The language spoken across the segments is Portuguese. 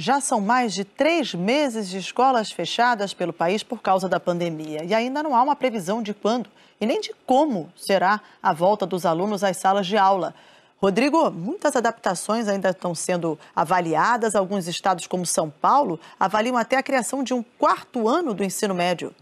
Já são mais de 3 meses de escolas fechadas pelo país por causa da pandemia. E ainda não há uma previsão de quando e nem de como será a volta dos alunos às salas de aula. Rodrigo, muitas adaptações ainda estão sendo avaliadas. Alguns estados, como São Paulo, avaliam até a criação de um 4º ano do ensino médio.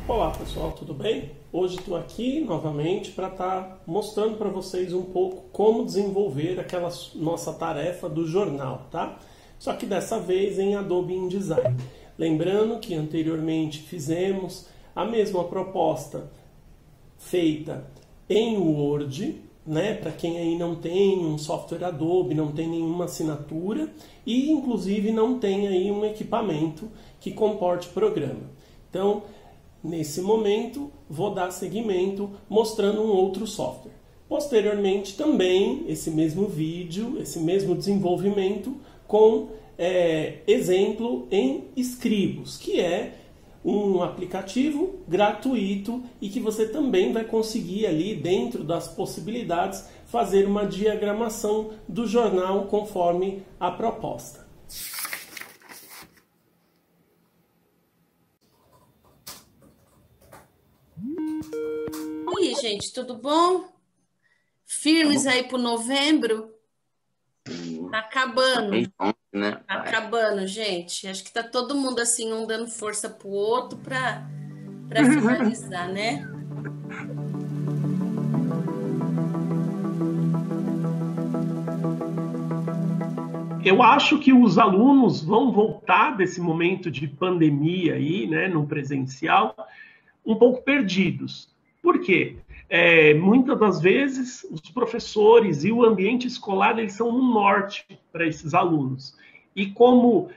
Olá pessoal, tudo bem? Hoje estou aqui novamente para estar mostrando para vocês um pouco como desenvolver aquela nossa tarefa do jornal, tá? Só que dessa vez em Adobe InDesign. Lembrando que anteriormente fizemos a mesma proposta feita em Word, né? Para quem aí não tem um software Adobe, não tem nenhuma assinatura e inclusive não tem aí um equipamento que comporte programa. Então, nesse momento, vou dar seguimento mostrando um outro software. Posteriormente, também, esse mesmo vídeo, esse mesmo desenvolvimento com exemplo em Scribus, que é um aplicativo gratuito e que você também vai conseguir ali, dentro das possibilidades, fazer uma diagramação do jornal conforme a proposta. Oi, gente, tudo bom? Firmes aí pro novembro? Tá acabando. Tá acabando, gente. Acho que tá todo mundo assim, um dando força pro outro para finalizar, né? Eu acho que os alunos vão voltar desse momento de pandemia aí, né, no presencial, um pouco perdidos. Por quê? Muitas das vezes os professores e o ambiente escolar eles são um norte para esses alunos. E como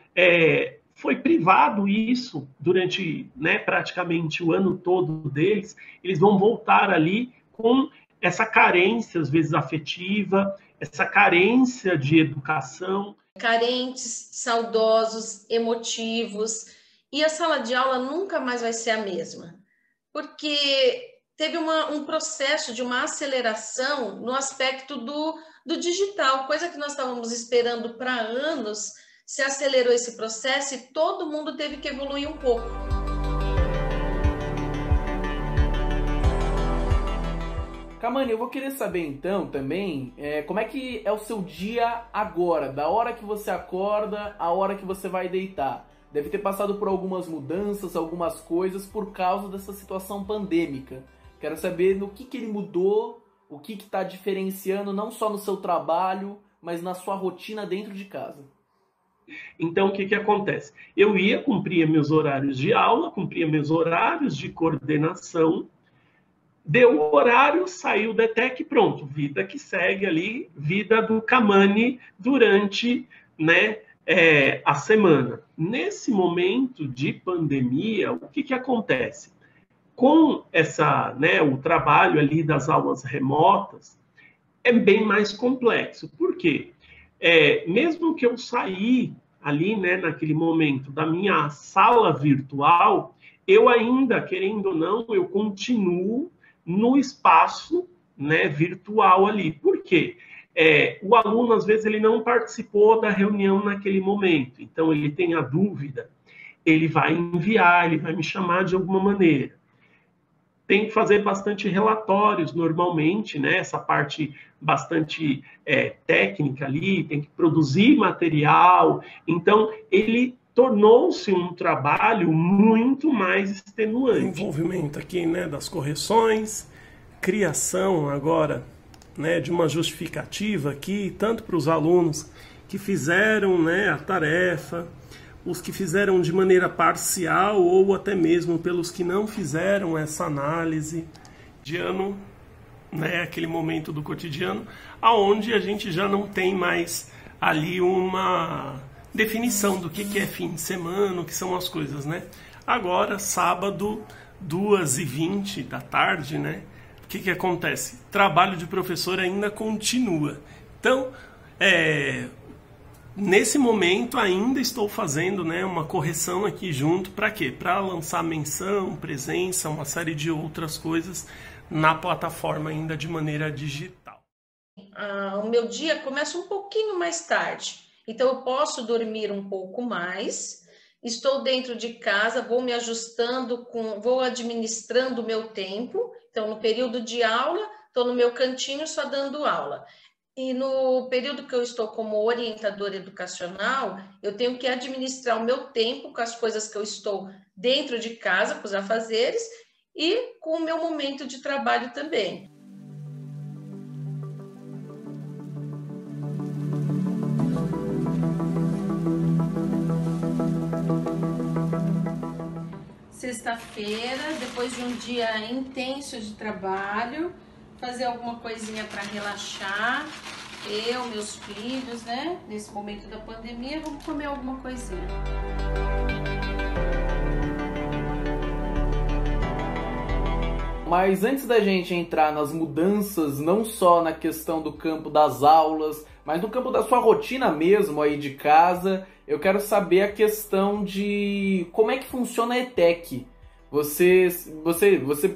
foi privado isso durante, né, praticamente o ano todo deles, eles vão voltar ali com essa carência, às vezes afetiva, essa carência de educação. Carentes, saudosos, emotivos. E a sala de aula nunca mais vai ser a mesma. Porque teve um processo de uma aceleração no aspecto do digital, coisa que nós estávamos esperando para anos, se acelerou esse processo e todo mundo teve que evoluir um pouco. Kamani, eu vou querer saber então também como é que é o seu dia agora, da hora que você acorda à hora que você vai deitar. Deve ter passado por algumas mudanças, algumas coisas por causa dessa situação pandêmica. Quero saber no que ele mudou, o que está diferenciando não só no seu trabalho, mas na sua rotina dentro de casa. Então, o que acontece? Eu cumpria meus horários de aula, cumpria meus horários de coordenação, deu o horário, saiu o DETEC, pronto, vida que segue ali, vida do Kamani durante, né, a semana. Nesse momento de pandemia, o que acontece? Com o trabalho ali das aulas remotas, é bem mais complexo. Por quê? Mesmo que eu saí ali, né, naquele momento da minha sala virtual, eu ainda, querendo ou não, eu continuo no espaço, né, virtual ali. Por quê? O aluno, às vezes, ele não participou da reunião naquele momento. Então, ele tem a dúvida, ele vai enviar, ele vai me chamar de alguma maneira. Tem que fazer bastante relatórios, normalmente, né? Essa parte bastante técnica ali, tem que produzir material. Então, ele tornou-se um trabalho muito mais extenuante. Envolvimento aqui, né, das correções, criação agora, né, de uma justificativa aqui, tanto para os alunos que fizeram, né, a tarefa, os que fizeram de maneira parcial ou até mesmo pelos que não fizeram essa análise de ano, né, aquele momento do cotidiano, aonde a gente já não tem mais ali uma definição do que é fim de semana, o que são as coisas, né? Agora, sábado, 2h20 da tarde, né? O que Trabalho de professor ainda continua. Então, Nesse momento ainda estou fazendo, né, uma correção aqui junto, para quê? Para lançar menção, presença, uma série de outras coisas na plataforma ainda de maneira digital. O meu dia começa um pouquinho mais tarde, então eu posso dormir um pouco mais, estou dentro de casa, vou me ajustando, vou administrando o meu tempo, então no período de aula, estou no meu cantinho só dando aula. E no período que eu estou como orientadora educacional, eu tenho que administrar o meu tempo com as coisas que eu estou dentro de casa, com os afazeres, e com o meu momento de trabalho também. Sexta-feira, depois de um dia intenso de trabalho, fazer alguma coisinha para relaxar. Eu, meus filhos, né? Nesse momento da pandemia, vamos comer alguma coisinha. Mas antes da gente entrar nas mudanças, não só na questão do campo das aulas, mas no campo da sua rotina mesmo aí de casa, eu quero saber a questão de como é que funciona a ETEC. Você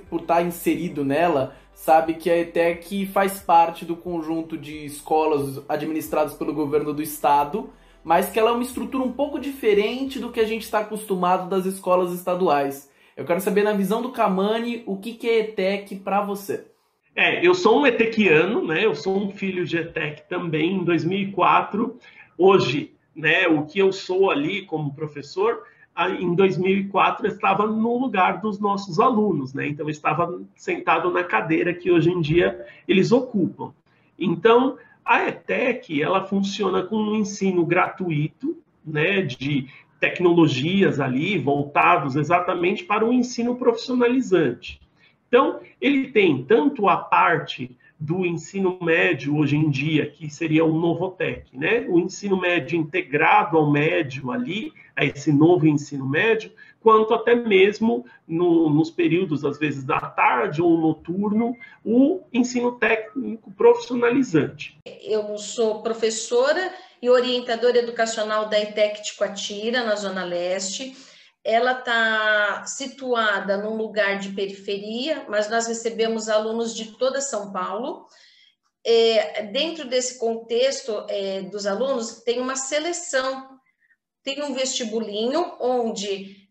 por estar inserido nela, sabe que a ETEC faz parte do conjunto de escolas administradas pelo governo do estado, mas que ela é uma estrutura um pouco diferente do que a gente está acostumado das escolas estaduais. Eu quero saber, na visão do Kamani, o que é ETEC para você? Eu sou um etequiano, né? Eu sou um filho de ETEC também, em 2004. Hoje, né, o que eu sou ali como professor, em 2004 eu estava no lugar dos nossos alunos, né? Então eu estava sentado na cadeira que hoje em dia eles ocupam. Então a ETEC, ela funciona com um ensino gratuito, né, de tecnologias ali voltados exatamente para o ensino profissionalizante. Então ele tem tanto a parte do ensino médio hoje em dia, que seria o Novotec, né? O ensino médio integrado ao médio ali, a esse novo ensino médio, quanto até mesmo nos períodos, às vezes, da tarde ou noturno, o ensino técnico profissionalizante. Eu sou professora e orientadora educacional da ETEC Ticoatira, na Zona Leste. Ela está situada num lugar de periferia, mas nós recebemos alunos de toda São Paulo. Dentro desse contexto dos alunos, tem uma seleção, tem um vestibulinho, onde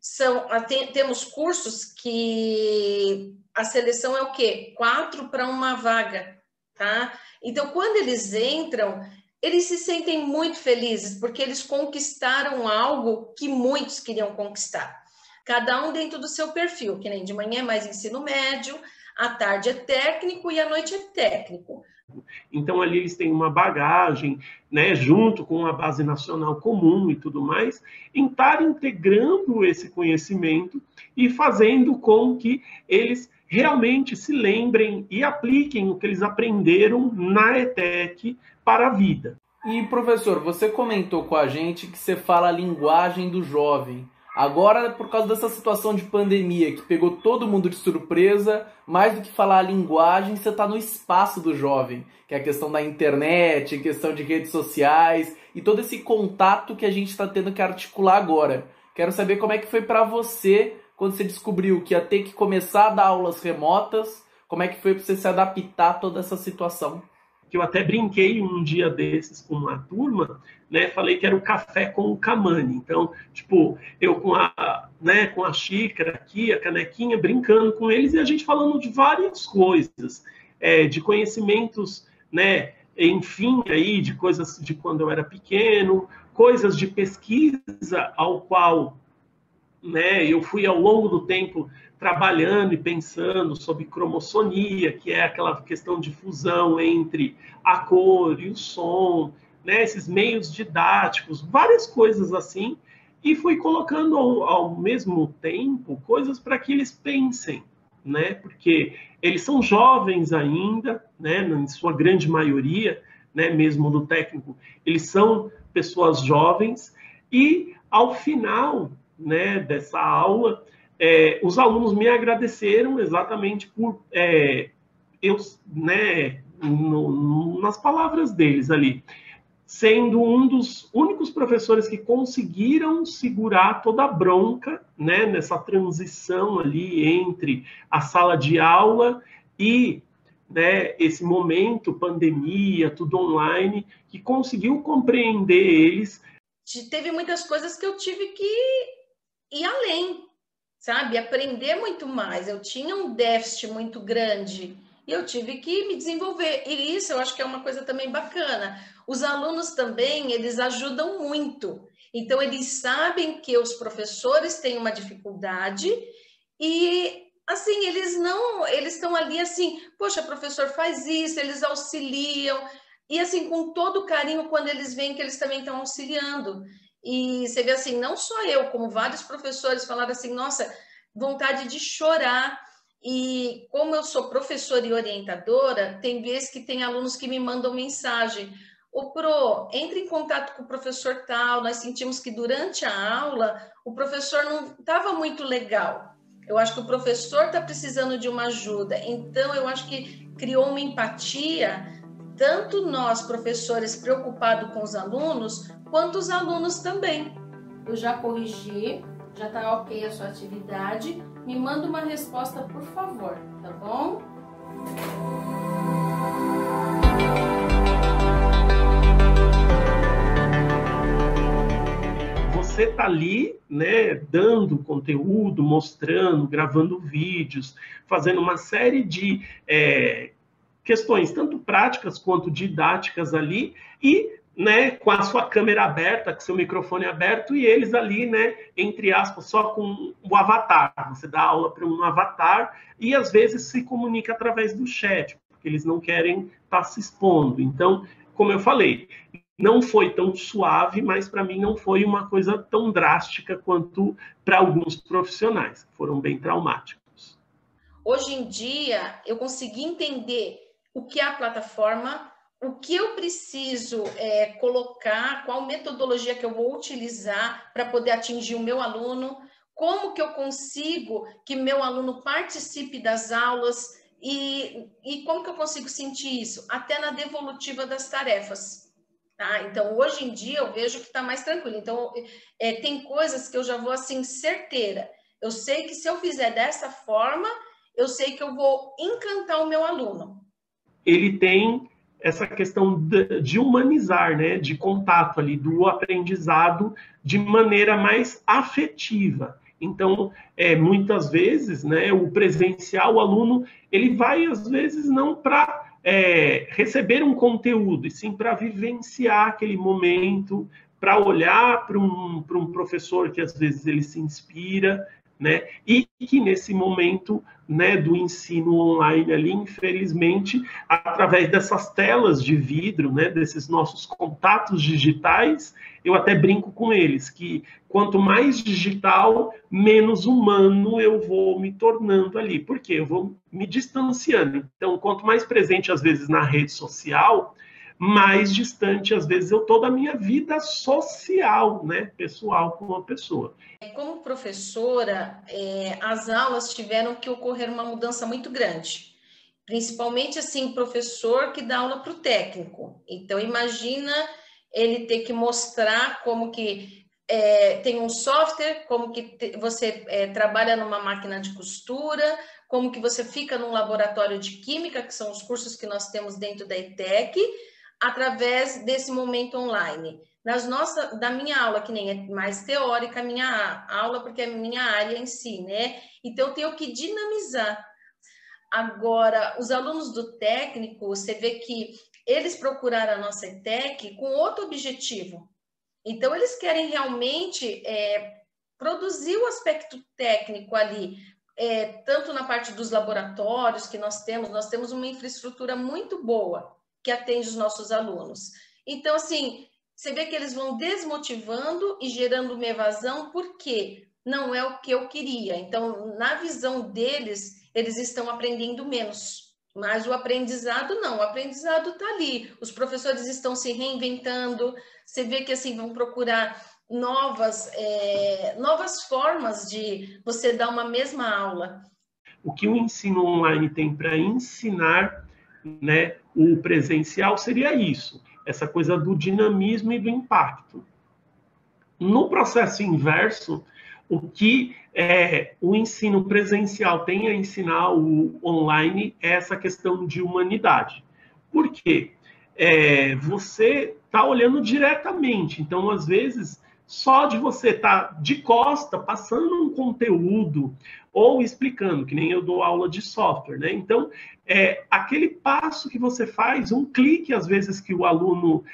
temos cursos que a seleção é o quê? 4 para uma vaga, tá? Então, quando eles entram, eles se sentem muito felizes, porque eles conquistaram algo que muitos queriam conquistar. Cada um dentro do seu perfil, que nem de manhã é mais ensino médio, à tarde é técnico e à noite é técnico. Então, ali eles têm uma bagagem, né, junto com a base nacional comum e tudo mais, em estar integrando esse conhecimento e fazendo com que eles realmente se lembrem e apliquem o que eles aprenderam na ETEC para a vida. E, professor, você comentou com a gente que você fala a linguagem do jovem. Agora, por causa dessa situação de pandemia que pegou todo mundo de surpresa, mais do que falar a linguagem, você está no espaço do jovem, que é a questão da internet, questão de redes sociais e todo esse contato que a gente está tendo que articular agora. Quero saber como é que foi para você quando você descobriu que ia ter que começar a dar aulas remotas, como é que foi para você se adaptar a toda essa situação? Que eu até brinquei um dia desses com uma turma, né? Falei que era o café com o Kamani. Então, tipo, eu com a xícara aqui, a canequinha, brincando com eles e a gente falando de várias coisas, de conhecimentos, né? Enfim, aí, de coisas de quando eu era pequeno, coisas de pesquisa ao qual, né, eu fui ao longo do tempo trabalhando e pensando sobre cromossonia, que é aquela questão de fusão entre a cor e o som, né, esses meios didáticos, várias coisas assim, e fui colocando ao mesmo tempo coisas para que eles pensem, né, porque eles são jovens ainda, né, em sua grande maioria, né, mesmo do técnico, eles são pessoas jovens, e ao final, né, dessa aula, os alunos me agradeceram exatamente por nas palavras deles ali, sendo um dos únicos professores que conseguiram segurar toda a bronca, né, nessa transição ali entre a sala de aula e, né, esse momento, pandemia, tudo online, que conseguiu compreender eles. Teve muitas coisas que eu tive que ir além, sabe? Aprender muito mais. Eu tinha um déficit muito grande e eu tive que me desenvolver. E isso eu acho que é uma coisa também bacana. Os alunos também, eles ajudam muito. Então, eles sabem que os professores têm uma dificuldade e, assim, eles estão ali assim, poxa, professor, faz isso, eles auxiliam. E, assim, com todo carinho, quando eles veem que eles também estão auxiliando. E você vê assim, não só eu, como vários professores falaram assim, nossa, vontade de chorar. E como eu sou professora e orientadora, tem vezes que tem alunos que me mandam mensagem: ô Pro, entre em contato com o professor tal, nós sentimos que durante a aula o professor não estava muito legal. Eu acho que o professor está precisando de uma ajuda. Então, eu acho que criou uma empatia, tanto nós, professores, preocupados com os alunos, quanto os alunos também. Eu já corrigi, já está ok a sua atividade. Me manda uma resposta, por favor, tá bom? Você está ali, né, dando conteúdo, mostrando, gravando vídeos, fazendo uma série de questões, tanto práticas quanto didáticas ali, e, né, com a sua câmera aberta, com seu microfone aberto, e eles ali, né, entre aspas, só com o avatar. Você dá aula para um avatar e, às vezes, se comunica através do chat, porque eles não querem estar se expondo. Então, como eu falei, não foi tão suave, mas para mim não foi uma coisa tão drástica quanto para alguns profissionais, que foram bem traumáticos. Hoje em dia, eu consegui entender o que é a plataforma, o que eu preciso colocar, qual metodologia que eu vou utilizar para poder atingir o meu aluno, como que eu consigo que meu aluno participe das aulas e como que eu consigo sentir isso? Até na devolutiva das tarefas. Tá? Então, hoje em dia, eu vejo que está mais tranquilo. Então, tem coisas que eu já vou assim, certeira. Eu sei que se eu fizer dessa forma, eu sei que eu vou encantar o meu aluno. Ele tem essa questão de humanizar, né, de contato ali, do aprendizado de maneira mais afetiva. Então, muitas vezes, né, o presencial, o aluno, ele vai, às vezes, não para receber um conteúdo, e sim para vivenciar aquele momento, para olhar para um professor que, às vezes, ele se inspira, né, e que nesse momento, né, do ensino online ali, infelizmente, através dessas telas de vidro, né, desses nossos contatos digitais, eu até brinco com eles, que quanto mais digital, menos humano eu vou me tornando ali, porque eu vou me distanciando. Então, quanto mais presente, às vezes, na rede social, mais distante, às vezes, eu estou da minha vida social, né, pessoal com uma pessoa. Como professora, as aulas tiveram que ocorrer uma mudança muito grande, principalmente, assim, professor que dá aula para o técnico. Então, imagina ele ter que mostrar como que tem um software, como que você trabalha numa máquina de costura, como que você fica num laboratório de química, que são os cursos que nós temos dentro da ETEC, através desse momento online. Da minha aula, que nem é mais teórica a minha aula, porque é a minha área em si, né? Então, eu tenho que dinamizar. Agora, os alunos do técnico, você vê que eles procuraram a nossa ETEC com outro objetivo. Então, eles querem realmente produzir o aspecto técnico ali, tanto na parte dos laboratórios que nós temos uma infraestrutura muito boa que atende os nossos alunos. Então, assim, você vê que eles vão desmotivando e gerando uma evasão, porque não é o que eu queria. Então, na visão deles, eles estão aprendendo menos. Mas o aprendizado não, o aprendizado está ali. Os professores estão se reinventando, você vê que assim vão procurar novas formas de você dar uma mesma aula. O que o ensino online tem para ensinar, né, o presencial seria isso. essa coisa do dinamismo e do impacto. No processo inverso, o que o ensino presencial tem a ensinar o online é essa questão de humanidade. Por quê? Você está olhando diretamente, então, às vezes, só de você estar de costa, passando um conteúdo, ou explicando, que nem eu dou aula de software, né? Então, aquele passo que você faz, um clique, às vezes, que o aluno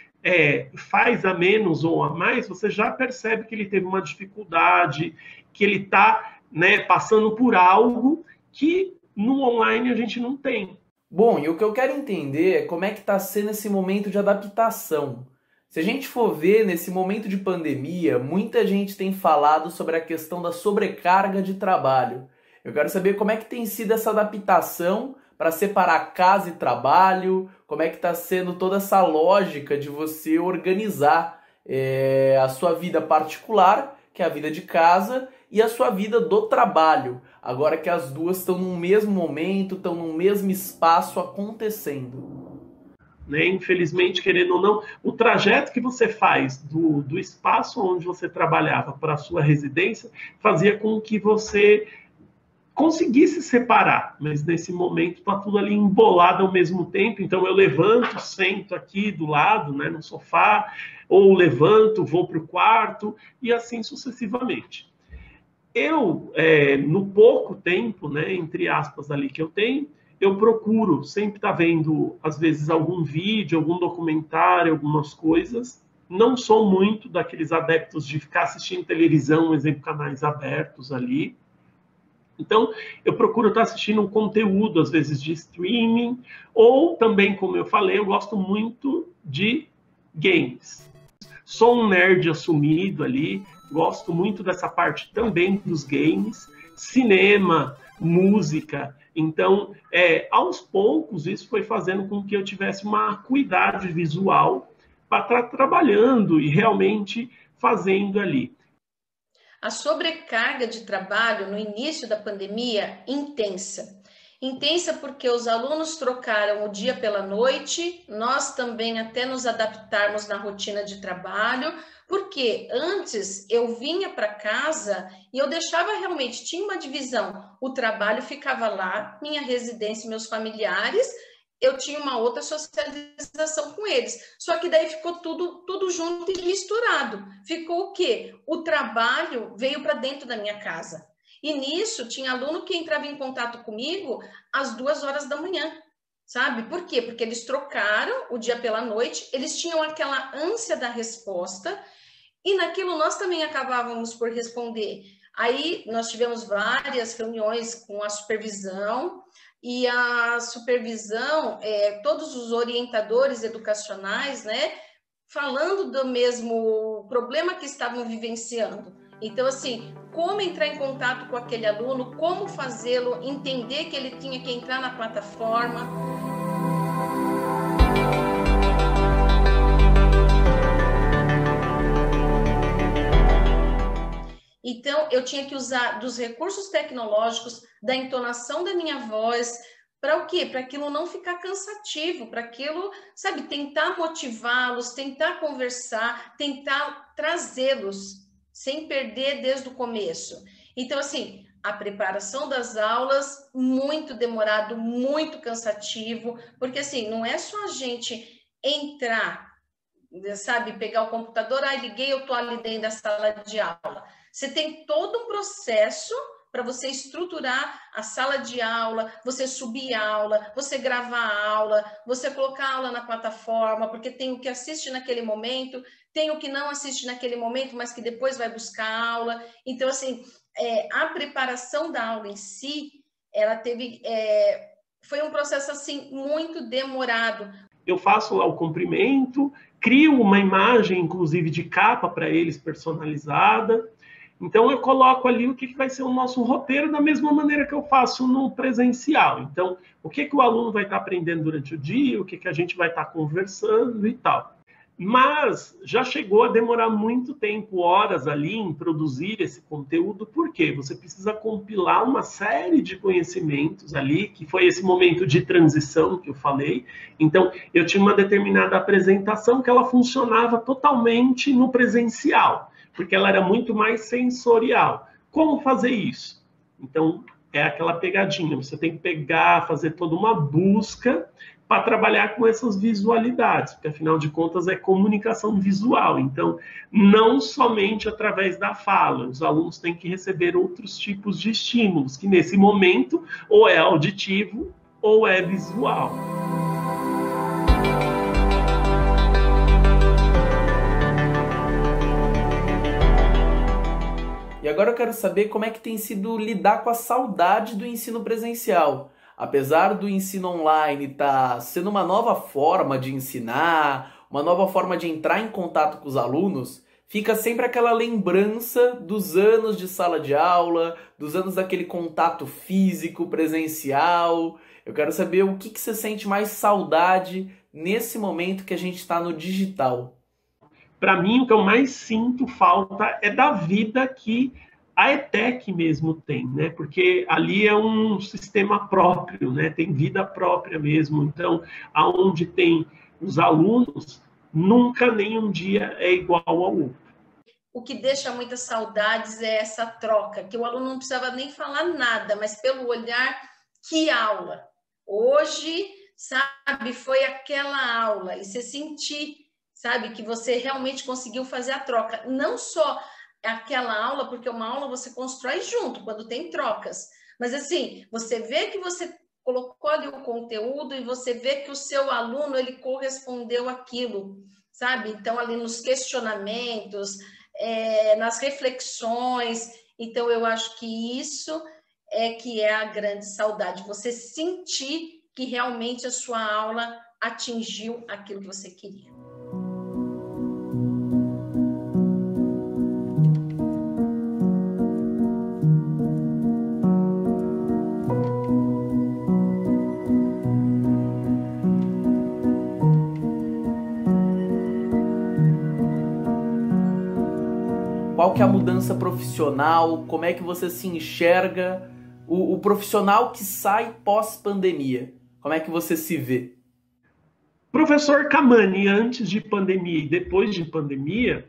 faz a menos ou a mais, você já percebe que ele teve uma dificuldade, que ele está, né, passando por algo que no online a gente não tem. Bom, e o que eu quero entender é como é que está sendo esse momento de adaptação. Se a gente for ver, nesse momento de pandemia, muita gente tem falado sobre a questão da sobrecarga de trabalho. Eu quero saber como é que tem sido essa adaptação para separar casa e trabalho, como é que está sendo toda essa lógica de você organizar a sua vida particular, que é a vida de casa, e a sua vida do trabalho, agora que as duas estão no mesmo momento, estão no mesmo espaço acontecendo. Né? Infelizmente, querendo ou não, o trajeto que você faz do espaço onde você trabalhava para a sua residência fazia com que você conseguisse separar, mas nesse momento está tudo ali embolado ao mesmo tempo, então eu levanto, sento aqui do lado, né, no sofá, ou levanto, vou para o quarto, e assim sucessivamente. Eu, no pouco tempo, né, entre aspas, ali que eu tenho, eu procuro sempre estar vendo, às vezes, algum vídeo, algum documentário, algumas coisas. Não sou muito daqueles adeptos de ficar assistindo televisão, exemplo, canais abertos ali. Então, eu procuro estar assistindo um conteúdo, às vezes, de streaming, ou também, como eu falei, eu gosto muito de games. Sou um nerd assumido ali, gosto muito dessa parte também dos games, cinema, música. Então, aos poucos, isso foi fazendo com que eu tivesse uma acuidade visual para estar trabalhando e realmente fazendo ali. A sobrecarga de trabalho no início da pandemia, intensa. Intensa porque os alunos trocaram o dia pela noite, nós também até nos adaptarmos na rotina de trabalho, porque antes eu vinha para casa e eu deixava realmente, tinha uma divisão, o trabalho ficava lá, minha residência, meus familiares, eu tinha uma outra socialização com eles. Só que daí ficou tudo junto e misturado. Ficou o quê? O trabalho veio para dentro da minha casa. E nisso, tinha aluno que entrava em contato comigo às 2 horas da manhã, sabe? Por quê? Porque eles trocaram o dia pela noite, eles tinham aquela ânsia da resposta, e naquilo nós também acabávamos por responder. Aí, nós tivemos várias reuniões com a supervisão, e a supervisão, todos os orientadores educacionais, né, falando do mesmo problema que estavam vivenciando. Então, assim, como entrar em contato com aquele aluno, como fazê-lo entender que ele tinha que entrar na plataforma. Então, eu tinha que usar dos recursos tecnológicos, da entonação da minha voz, para o quê? Para aquilo não ficar cansativo, para aquilo, sabe, tentar motivá-los, tentar conversar, tentar trazê-los, sem perder desde o começo. Então, assim, a preparação das aulas, muito demorado, muito cansativo, porque, assim, não é só a gente entrar, sabe, pegar o computador, liguei, eu estou ali dentro da sala de aula. Você tem todo um processo para você estruturar a sala de aula, você subir a aula, você gravar a aula, você colocar a aula na plataforma, porque tem o que assiste naquele momento, tem o que não assiste naquele momento, mas que depois vai buscar a aula. Então, assim, a preparação da aula em si, ela teve... foi um processo, assim, muito demorado. Eu faço lá o cumprimento, crio uma imagem, inclusive, de capa para eles, personalizada. Então, eu coloco ali o que vai ser o nosso roteiro da mesma maneira que eu faço no presencial. Então, o que o aluno vai estar aprendendo durante o dia, o que a gente vai estar conversando e tal. Mas já chegou a demorar muito tempo, horas ali, em produzir esse conteúdo, porque você precisa compilar uma série de conhecimentos ali, que foi esse momento de transição que eu falei. Então, eu tinha uma determinada apresentação que ela funcionava totalmente no presencial, porque ela era muito mais sensorial. Como fazer isso? Então, é aquela pegadinha, você tem que pegar, fazer toda uma busca para trabalhar com essas visualidades, porque afinal de contas é comunicação visual. Então, não somente através da fala, os alunos têm que receber outros tipos de estímulos, que nesse momento ou é auditivo ou é visual. E agora eu quero saber como é que tem sido lidar com a saudade do ensino presencial. Apesar do ensino online estar sendo uma nova forma de ensinar, uma nova forma de entrar em contato com os alunos, fica sempre aquela lembrança dos anos de sala de aula, dos anos daquele contato físico, presencial. Eu quero saber o que você sente mais saudade nesse momento que a gente está no digital. Para mim, o que eu mais sinto falta é da vida que a ETEC mesmo tem, né? Porque ali é um sistema próprio, né? Tem vida própria mesmo. Então, aonde tem os alunos, nunca nenhum dia é igual ao outro. O que deixa muitas saudades é essa troca, que o aluno não precisava nem falar nada, mas pelo olhar, que aula. Hoje, sabe, foi aquela aula, e você sentir, sabe, que você realmente conseguiu fazer a troca. Não só aquela aula, porque uma aula você constrói junto, quando tem trocas. Mas assim, você vê que você colocou ali o conteúdo e você vê que o seu aluno, ele correspondeu àquilo, sabe? Então, ali nos questionamentos, nas reflexões. Então, eu acho que isso que é a grande saudade. Você sentir que realmente a sua aula atingiu aquilo que você queria. Qual que é a mudança profissional? Como é que você se enxerga? O profissional que sai pós-pandemia, como é que você se vê? Professor Kamani, antes de pandemia e depois de pandemia,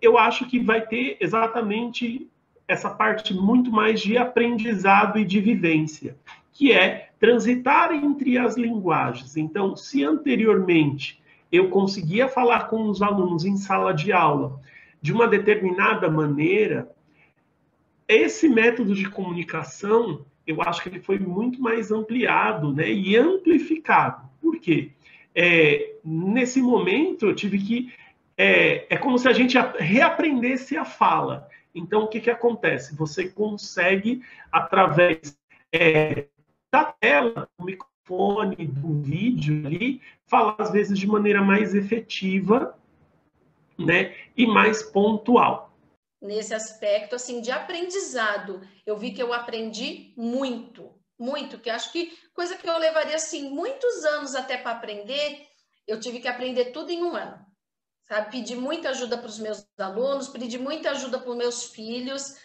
eu acho que vai ter exatamente essa parte muito mais de aprendizado e de vivência, que é transitar entre as linguagens. Então, se anteriormente eu conseguia falar com os alunos em sala de aula de uma determinada maneira, esse método de comunicação, eu acho que ele foi muito mais ampliado, né, e amplificado. Por quê? Nesse momento, eu tive que... É como se a gente reaprendesse a fala. Então, o que acontece? Você consegue, através da tela, do microfone, do vídeo ali, falar, às vezes, de maneira mais efetiva, né, e mais pontual. Nesse aspecto, assim, de aprendizado, eu vi que eu aprendi muito, que acho que coisa que eu levaria, assim, muitos anos até para aprender, eu tive que aprender tudo em um ano, sabe? Pedi muita ajuda para os meus alunos, pedi muita ajuda para os meus filhos,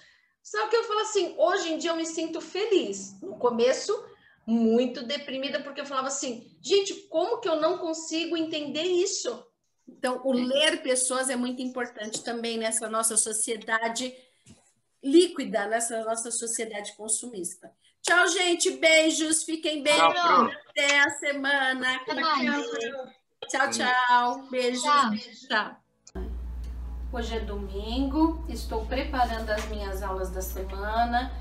só que eu falo assim, hoje em dia eu me sinto feliz. No começo, muito deprimida, porque eu falava assim, gente, como que eu não consigo entender isso? Então, o ler pessoas é muito importante também nessa nossa sociedade líquida, nessa nossa sociedade consumista. Tchau, gente. Beijos. Fiquem bem. Até a semana. Tchau, tchau. Beijo. Tchau. Hoje é domingo. Estou preparando as minhas aulas da semana,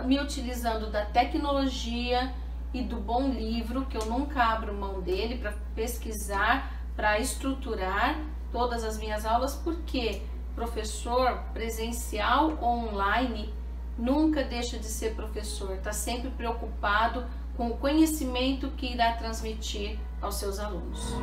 me utilizando da tecnologia e do bom livro, que eu nunca abro mão dele para pesquisar, para estruturar todas as minhas aulas, porque professor presencial ou online nunca deixa de ser professor, está sempre preocupado com o conhecimento que irá transmitir aos seus alunos.